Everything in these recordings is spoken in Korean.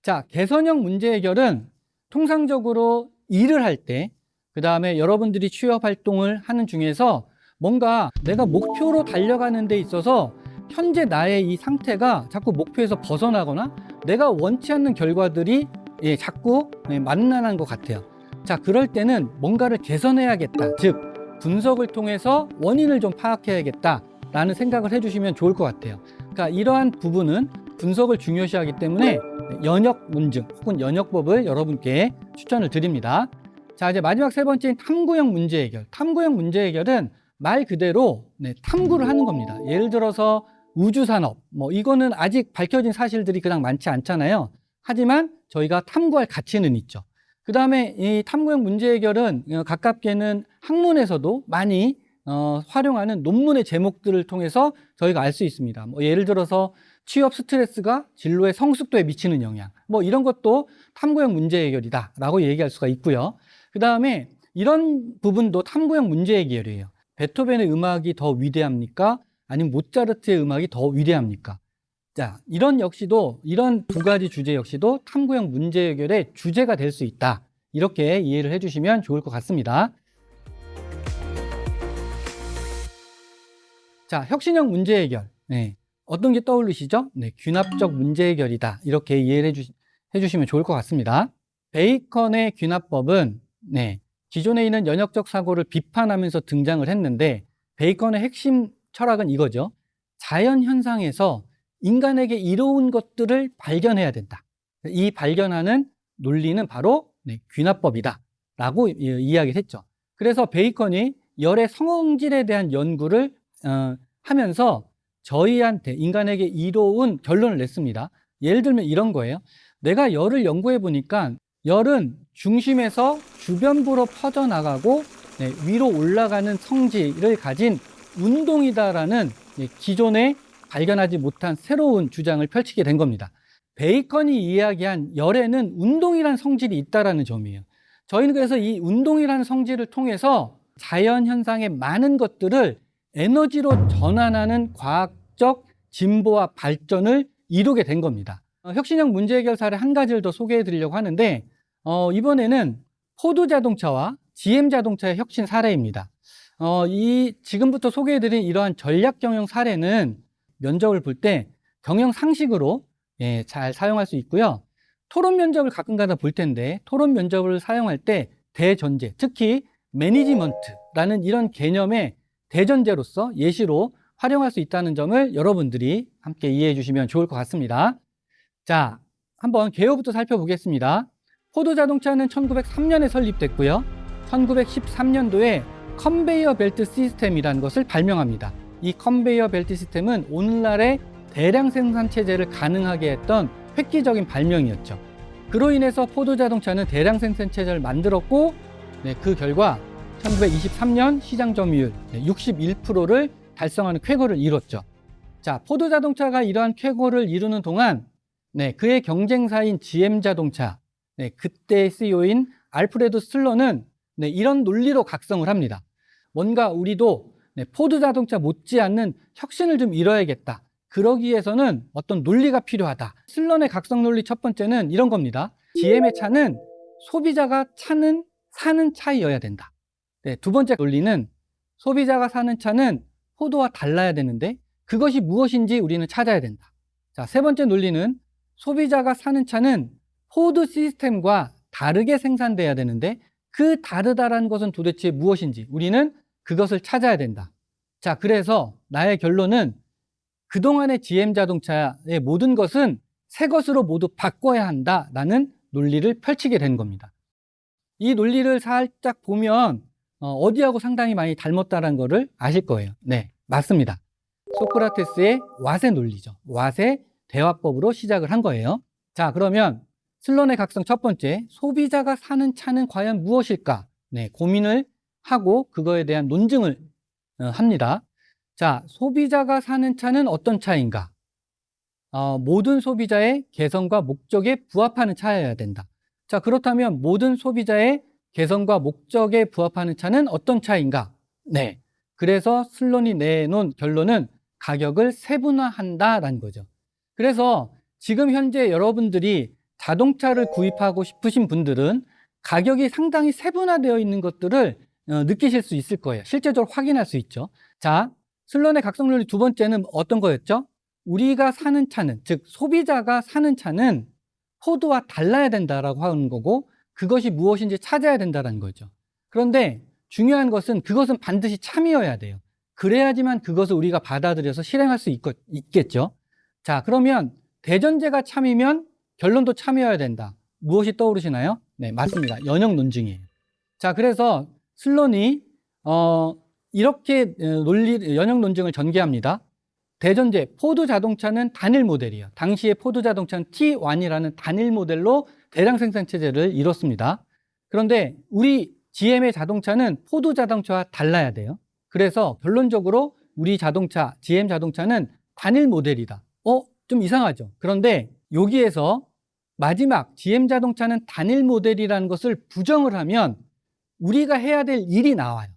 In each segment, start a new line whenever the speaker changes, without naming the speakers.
자, 개선형 문제 해결은 통상적으로 일을 할 때, 그 다음에 여러분들이 취업 활동을 하는 중에서 뭔가 내가 목표로 달려가는 데 있어서 현재 나의 이 상태가 자꾸 목표에서 벗어나거나 내가 원치 않는 결과들이 자꾸 만나는 것 같아요. 자, 그럴 때는 뭔가를 개선해야겠다. 즉, 분석을 통해서 원인을 좀 파악해야겠다라는 생각을 해주시면 좋을 것 같아요. 그러니까 이러한 부분은 분석을 중요시하기 때문에 연역 논증 혹은 연역법을 여러분께 추천을 드립니다. 자, 이제 마지막 세 번째인 탐구형 문제 해결. 탐구형 문제 해결은 말 그대로 탐구를 하는 겁니다. 예를 들어서 우주산업, 이거는 아직 밝혀진 사실들이 그닥 많지 않잖아요. 하지만 저희가 탐구할 가치는 있죠. 그 다음에 이 탐구형 문제 해결은 가깝게는 학문에서도 많이 활용하는 논문의 제목들을 통해서 저희가 알 수 있습니다. 예를 들어서 취업 스트레스가 진로의 성숙도에 미치는 영향, 이런 것도 탐구형 문제 해결이다 라고 얘기할 수가 있고요. 그 다음에 이런 부분도 탐구형 문제 해결이에요. 베토벤의 음악이 더 위대합니까? 아니면 모차르트의 음악이 더 위대합니까? 자, 이런 두 가지 주제 역시도 탐구형 문제 해결의 주제가 될 수 있다. 이렇게 이해를 해주시면 좋을 것 같습니다. 자, 혁신형 문제 해결. 어떤 게 떠오르시죠? 귀납적 문제 해결이다. 이렇게 이해를 해주시면 좋을 것 같습니다. 베이컨의 귀납법은 기존에 있는 연역적 사고를 비판하면서 등장을 했는데 베이컨의 핵심 철학은 이거죠. 자연 현상에서 인간에게 이로운 것들을 발견해야 된다. 이 발견하는 논리는 바로 귀납법이다 라고 이야기를 했죠. 그래서 베이컨이 열의 성질에 대한 연구를 하면서 저희한테 인간에게 이로운 결론을 냈습니다. 예를 들면 이런 거예요. 내가 열을 연구해 보니까 열은 중심에서 주변부로 퍼져나가고 위로 올라가는 성질을 가진 운동이다라는 기존에 발견하지 못한 새로운 주장을 펼치게 된 겁니다. 베이컨이 이야기한 열에는 운동이라는 성질이 있다는 점이에요. 저희는 그래서 이 운동이라는 성질을 통해서 자연현상의 많은 것들을 에너지로 전환하는 과학적 진보와 발전을 이루게 된 겁니다. 혁신형 문제 해결 사례 한 가지를 더 소개해 드리려고 하는데 이번에는 포드 자동차와 GM 자동차의 혁신 사례입니다. 이 지금부터 소개해 드린 이러한 전략 경영 사례는 면접을 볼 때 경영 상식으로 잘 사용할 수 있고요. 토론 면접을 가끔가다 볼 텐데 토론 면접을 사용할 때 대전제, 특히 매니지먼트라는 이런 개념의 대전제로서 예시로 활용할 수 있다는 점을 여러분들이 함께 이해해 주시면 좋을 것 같습니다. 자, 한번 개요부터 살펴보겠습니다. 포드 자동차는 1903년에 설립됐고요. 1913년도에 컨베이어 벨트 시스템이라는 것을 발명합니다. 이 컨베이어 벨트 시스템은 오늘날의 대량 생산 체제를 가능하게 했던 획기적인 발명이었죠. 그로 인해서 포드 자동차는 대량 생산 체제를 만들었고 그 결과 1923년 시장 점유율 61%를 달성하는 쾌거를 이뤘죠. 자, 포드 자동차가 이러한 쾌거를 이루는 동안 그의 경쟁사인 GM 자동차, 그때 CEO인 알프레드 스틸러는 이런 논리로 각성을 합니다. 뭔가 우리도 포드 자동차 못지않는 혁신을 좀 이뤄야겠다. 그러기 위해서는 어떤 논리가 필요하다. 스틸러의 각성 논리 첫 번째는 이런 겁니다. GM의 차는 소비자가 사는 차이어야 된다. 두 번째 논리는 소비자가 사는 차는 포드와 달라야 되는데 그것이 무엇인지 우리는 찾아야 된다. 자, 세 번째 논리는 소비자가 사는 차는 포드 시스템과 다르게 생산돼야 되는데 그 다르다라는 것은 도대체 무엇인지 우리는 그것을 찾아야 된다. 자, 그래서 나의 결론은 그동안의 GM 자동차의 모든 것은 새 것으로 모두 바꿔야 한다라는 논리를 펼치게 된 겁니다. 이 논리를 살짝 보면 어디하고 상당히 많이 닮았다는 것을 아실 거예요. 네, 맞습니다. 소크라테스의 왓의 논리죠. 왓의 대화법으로 시작을 한 거예요. 자, 그러면 슬론의 각성 첫 번째, 소비자가 사는 차는 과연 무엇일까? 고민을 하고 그거에 대한 논증을 합니다. 자, 소비자가 사는 차는 어떤 차인가? 모든 소비자의 개성과 목적에 부합하는 차여야 된다. 자, 그렇다면 모든 소비자의 개성과 목적에 부합하는 차는 어떤 차인가? 그래서 슬론이 내놓은 결론은 가격을 세분화한다라는 거죠. 그래서 지금 현재 여러분들이 자동차를 구입하고 싶으신 분들은 가격이 상당히 세분화되어 있는 것들을 느끼실 수 있을 거예요. 실제적으로 확인할 수 있죠. 자, 슬론의 각성논리 두 번째는 어떤 거였죠? 우리가 사는 차는, 즉 소비자가 사는 차는 포드와 달라야 된다라고 하는 거고, 그것이 무엇인지 찾아야 된다는 거죠. 그런데 중요한 것은 그것은 반드시 참이어야 돼요. 그래야지만 그것을 우리가 받아들여서 실행할 수 있겠죠. 자, 그러면 대전제가 참이면 결론도 참이어야 된다. 무엇이 떠오르시나요? 네, 맞습니다. 연역 논증이에요. 자, 그래서 슬론이 이렇게 연역 논증을 전개합니다. 대전제, 포드 자동차는 단일 모델이에요. 당시에 포드 자동차는 T1이라는 단일 모델로 대량 생산 체제를 이뤘습니다. 그런데 우리 GM의 자동차는 포드 자동차와 달라야 돼요. 그래서 결론적으로 우리 자동차, GM 자동차는 단일 모델이다. 좀 이상하죠. 그런데 여기에서 마지막 GM 자동차는 단일 모델이라는 것을 부정을 하면 우리가 해야 될 일이 나와요.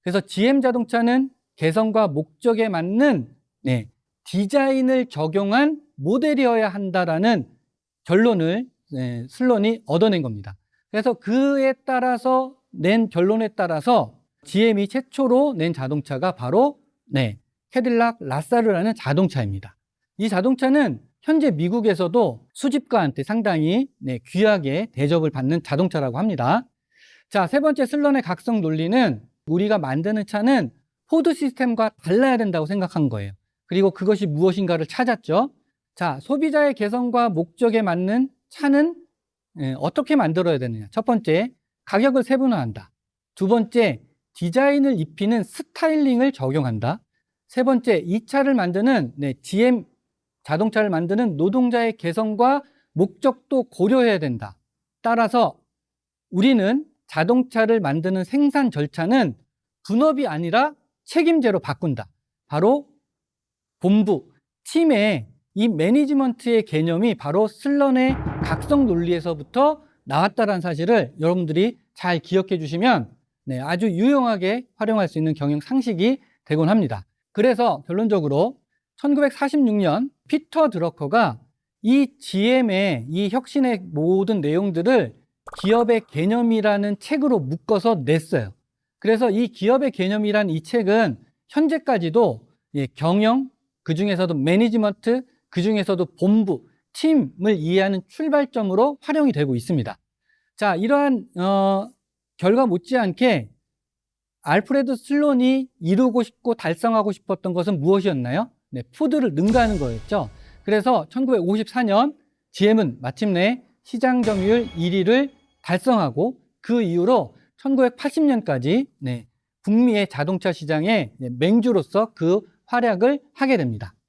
그래서 GM 자동차는 개성과 목적에 맞는 디자인을 적용한 모델이어야 한다라는 결론을 슬론이 얻어낸 겁니다. 그래서 그에 따라서 낸 결론에 따라서 GM이 최초로 낸 자동차가 바로 캐딜락 라사르라는 자동차입니다. 이 자동차는 현재 미국에서도 수집가한테 상당히 귀하게 대접을 받는 자동차라고 합니다. 자, 세 번째 슬런의 각성 논리는 우리가 만드는 차는 포드 시스템과 달라야 된다고 생각한 거예요. 그리고 그것이 무엇인가를 찾았죠. 자, 소비자의 개성과 목적에 맞는 차는 어떻게 만들어야 되느냐. 첫 번째, 가격을 세분화한다. 두 번째, 디자인을 입히는 스타일링을 적용한다. 세 번째, 이 차를 만드는 GM 자동차를 만드는 노동자의 개성과 목적도 고려해야 된다. 따라서 우리는 자동차를 만드는 생산 절차는 분업이 아니라 책임제로 바꾼다. 바로 본부, 팀의 이 매니지먼트의 개념이 바로 슬런의 각성 논리에서부터 나왔다는 사실을 여러분들이 잘 기억해 주시면 아주 유용하게 활용할 수 있는 경영 상식이 되곤 합니다. 그래서 결론적으로 1946년 피터 드러커가 이 GM의 이 혁신의 모든 내용들을 기업의 개념이라는 책으로 묶어서 냈어요. 그래서 이 기업의 개념이란 이 책은 현재까지도 경영, 그 중에서도 매니지먼트, 그 중에서도 본부, 팀을 이해하는 출발점으로 활용이 되고 있습니다. 자, 이러한 결과 못지않게 알프레드 슬론이 이루고 싶고 달성하고 싶었던 것은 무엇이었나요? 포드를 능가하는 거였죠. 그래서 1954년 GM은 마침내 시장 점유율 1위를 달성하고 그 이후로 1980년까지 북미의 자동차 시장의 맹주로서 그 활약을 하게 됩니다.